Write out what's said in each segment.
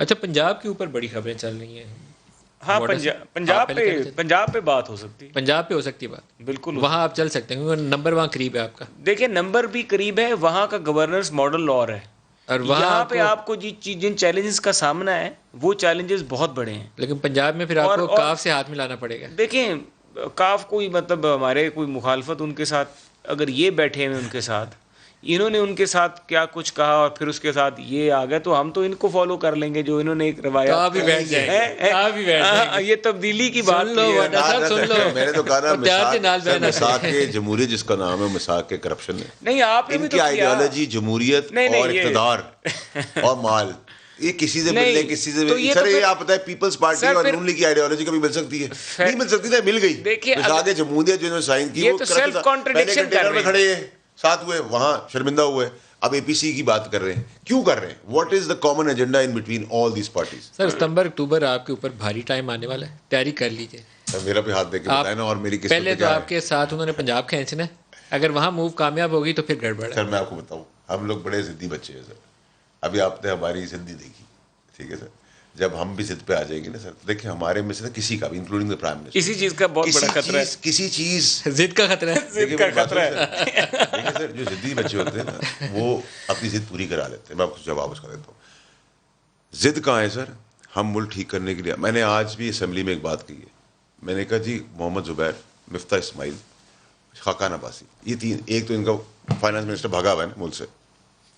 अच्छा, पंजाब के ऊपर बड़ी खबरें चल रही हैं। हाँ, बॉर्डर से पंजाब पे बात हो सकती है। पंजाब पे हो सकती है बात, बिल्कुल वहाँ आप चल सकते हैं क्योंकि नंबर वहाँ करीब है आपका, देखिए नंबर भी करीब है, वहाँ का गवर्नेंस मॉडल और है। और वहाँ यहाँ पे आपको आपको जिन चैलेंजेस का सामना है वो चैलेंजेस बहुत बड़े हैं। लेकिन पंजाब में फिर और आपको काफ से हाथ मिलाना पड़ेगा। देखें, काफ कोई मतलब हमारे कोई मुखालफत उनके साथ, अगर ये बैठे हैं उनके साथ, इन्होंने उनके साथ क्या कुछ कहा और फिर उसके साथ ये आ गए, तो हम तो इनको फॉलो कर लेंगे जो इन्होंने एक रवायत। तो आप भी बैठ जाएंगे, आप भी बैठ जाएंगे। ये तब्दीली की बात सुन लो की है। वरना साहब, सुन लो। मैंने तो कहा ना, मिसाक के जमहूरियत जिसका नाम है, मिसाक के करप्शन है। नहीं, आपने भी इनकी तो किया। आइडियोलॉजी जमहूरियत और इक़्तिदार और माल, ये किसी से मिलने, किसी से तो ये सर, तो ये फिर- आप पता है पीपल्स पार्टी और नून लीग की आइडियोलॉजी कभी मिल सकती है? नहीं मिल सकती था, मिल गई। देखिए, मिसाक के जमहूरियत जो इन्होंने साइन की, ये वो तो करप्ट सेल्फ था। कॉन्ट्रडिक्शन पहले कर कंटेनर रहे में हैं। खड़े हैं, साथ हुए, वहां शर्मिंदा हुए। अब एपीसी की बात कर रहे हैं, क्यों कर रहे हैं? What is the common agenda in between all these parties? Sir, सितंबर अक्टूबर आपके ऊपर भारी टाइम आने वाला है, तैयारी कर लीजिए। सर मेरा भी हाथ देके आप बताए ना, और मेरी किस्मत पहले में तो क्या है? आपके साथ उन्होंने पंजाब खींचना है, अगर वहाँ मूव कामयाब होगी तो फिर गड़बड़ है। सर मैं आपको बताऊं, हम लोग बड़े जिद्दी बच्चे हैं सर। अभी आपने हमारी जिद्दी देखी, ठीक है सर। जब हम भी जिद पे आ जाएंगे ना सर, देखिए हमारे में से ना किसी का भी, इंक्लूडिंग द प्राइम मिनिस्टर, इसी चीज का बहुत बड़ा खतरा है। किसी चीज जिद का खतरा है। जिद का खतरा है। देखिए सर, जो जिद्दी बच्चे होते हैं ना, वो अपनी जिद पूरी करा लेते हैं। मैं आपको जवाब उसका देता हूँ। जिद कहाँ है सर? हम मुल्क ठीक करने के लिए, मैंने आज भी असेंबली में एक बात कही है। मैंने कहा जी, मोहम्मद जुबैर, मिफ्ता इस्माइल, खाकान अब्बासी, ये तीन, एक तो इनका फाइनेंस मिनिस्टर भागा हुआ है ना मुल्क से,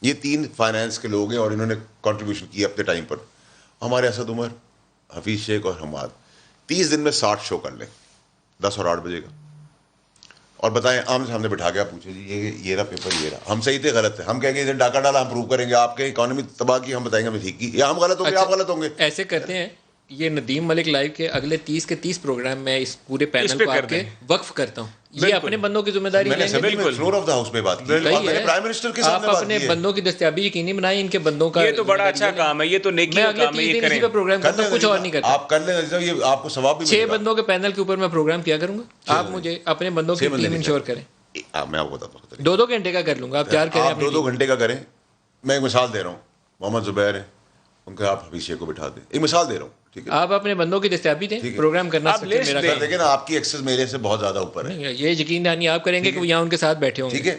ये तीन फाइनेंस के लोग हैं और इन्होंने कंट्रीब्यूशन किया अपने टाइम पर। हमारे असद उमर, हफीज शेख और हमाद 30 दिन में 60 शो कर लें, 10 और 8 बजे का, और बताएं आमने सामने बिठा के आप पूछे जी ये रहा पेपर, ये रहा, हम सही थे गलत थे, हम कहेंगे इधर डाका डाला, हम प्रूव करेंगे, आपके इकोनॉमी तबाह की, हम बताएंगे हमने ठीक की, या हम गलत होंगे, अच्छा, आप गलत होंगे। ऐसे करते हैं, ये नदीम मलिक लाइव के अगले 30 के 30 प्रोग्राम में इस पूरे पैनल को आपके वक्फ करता हूँ। ये अपने बंदों की जिम्मेदारी मैंने लेंगे। असेंबली में फ्लोर ऑफ द हाउस में बात की, और मैंने प्राइम मिनिस्टर के सामने आप बात अपने की है। बंदों की दस्तयाबी यकीनी बनाई, इनके बंदों का। ये तो बड़ा अच्छा काम है, ये तो नेकी मैं का अगले काम है, 30 ये दिन इसी करें। पे प्रोग्राम करता हूँ, कुछ और नहीं करता। आप कर लें, ये आपको सवाब भी 6 मिलेगा। बंदों के पैनल के ऊपर मैं प्रोग्राम किया करूंगा, आप मुझे अपने बंदों की टीम इंश्योर करें। मैं आपको बताता हूँ, 2-2 घंटे का कर लूंगा, आप 4 करें। आप 2-2 घंटे का करें। मैं एक मिसाल दे रहा हूँ, मोहम्मद जुबैर है, उनका आप हफीज शेख को बिठा दें, एक मिसाल दे रहा हूँ, ठीक है? आप अपने बंदों की दस्तयाबी दें, प्रोग्राम करना आप लिस्ट मेरा दें। काम देखिए ना, आपकी एक्सेस मेरे से बहुत ज्यादा ऊपर है। नहीं, ये यकीन दहानी आप करेंगे कि वो यहाँ उनके साथ बैठे होंगे। ठीक है,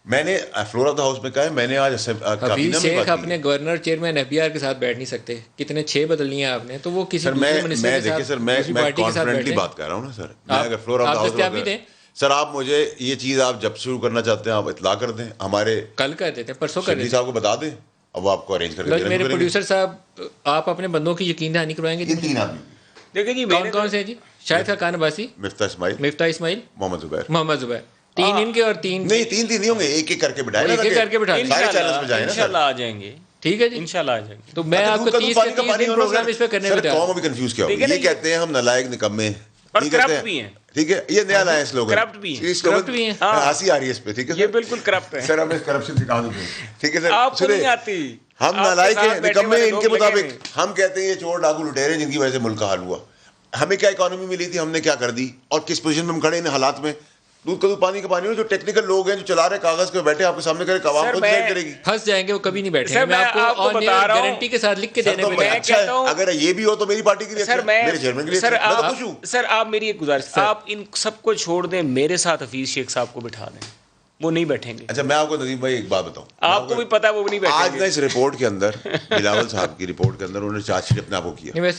मैंने फ्लोर ऑफ द हाउस में कहा है, मैंने आज हफीज शेख अपने गवर्नर चेयरमैन एफबीआर के साथ बैठ नहीं सकते, कितने 6 बदलनी है आपने, तो वो किसी दूसरे मिनिस्टर के साथ, दूसरी पार्टी के साथ बैठे। बात कर रहा हूँ ना सर, मैं अगर फ्लोर ऑफ द हाउस दस्तयाबी दें सर, आप मुझे ये चीज आप जब शुरू करना चाहते हैं आप इतला कर दें, हमारे कल कर देते हैं, परसों कर सिद्दीकी देते साहब को बता दें, अब वो आपको अरेंज करके हैं। मेरे प्रोड्यूसर साहब, आप अपने बंदों की यकीन दहानी करवाएंगे। ये 3 आदमी, देखिए जी, कौन कौन से हैं जी? शाहिद खाकान अब्बासी, मिफ्ता इस्माइल, मिफ्ता इस्माइल, मोहम्मद जुबैर। मोहम्मद जुबैर, 3 इनके और 3 नहीं, 3 नहीं होंगे, एक करके बिठाए, एक-एक करके बिठा दें। सारे चैनल्स पे जाए ना सर। इंशाल्लाह आ जाएंगे, ठीक है जी, इंशाल्लाह आ जाएंगे। तो मैं आपको 30 के 30 दिन प्रोग्राम इस पे करने में कौम अभी कंफ्यूज क्या ठीक है होगी, ना, ये कहते हैं हम नालायक निकम्मे, और नहीं कहते करप्ट हैं। भी हैं। ठीक है, ये नया लाया स्लोगन, करप्ट भी हैं। करप्ट भी हैं। हाँ। हंसी आ रही है इस पे, ठीक है ये सर? बिल्कुल करप्ट है। सर हमें करप्शन सिखा दो, ठीक है सर? आपको सुनिए, नहीं आती, हम आपके नालायक साथ हैं, बैठे निकम्मे वाले इनके लोग लगे मुताबिक। हैं। हम कहते हैं ये चोर डाकू लुटेरे जिनकी वजह से मुल्क का हाल हुआ। हमें क्या इकोनॉमी मिली थी, हमने क्या कर दी, और किस पोजीशन में हम खड़े इन हालात में? दूध का दूध पानी का पानी हो, जो टेक्निकल लोग हैं जो चला रहे कागज पे बैठे आपके सामने करे, कवाम को डिसाइड करेगी। फंस जाएंगे, वो कभी नहीं बैठेंगे। सर, मैं मैं आपको आपको बता रहा हूं, गारंटी के साथ लिख के सर, देने तो पे मैं तैयार। अच्छा कहता हूं- है, अगर ये भी हो तो मेरी पार्टी के लिए सर, अच्छा है, मेरे चेयरमैन के लिए सर, अच्छा है, मैं तो आप, खुश हूं। सर आप मेरी एक गुजारिश, आप इन सबको छोड़ दें, मेरे साथ हफीज शेख साहब को बिठा दें, वो नहीं बैठेंगे। अच्छा, मैं आपको नदीम भाई एक बात बताऊं, आपको भी पता है वो नहीं आज बैठेंगे। ना इस रिपोर्ट के अंदर, बिलावल साहब की रिपोर्ट के अंदर उन्होंने चार्जशीट अपने आप को किया। नहीं, वैसे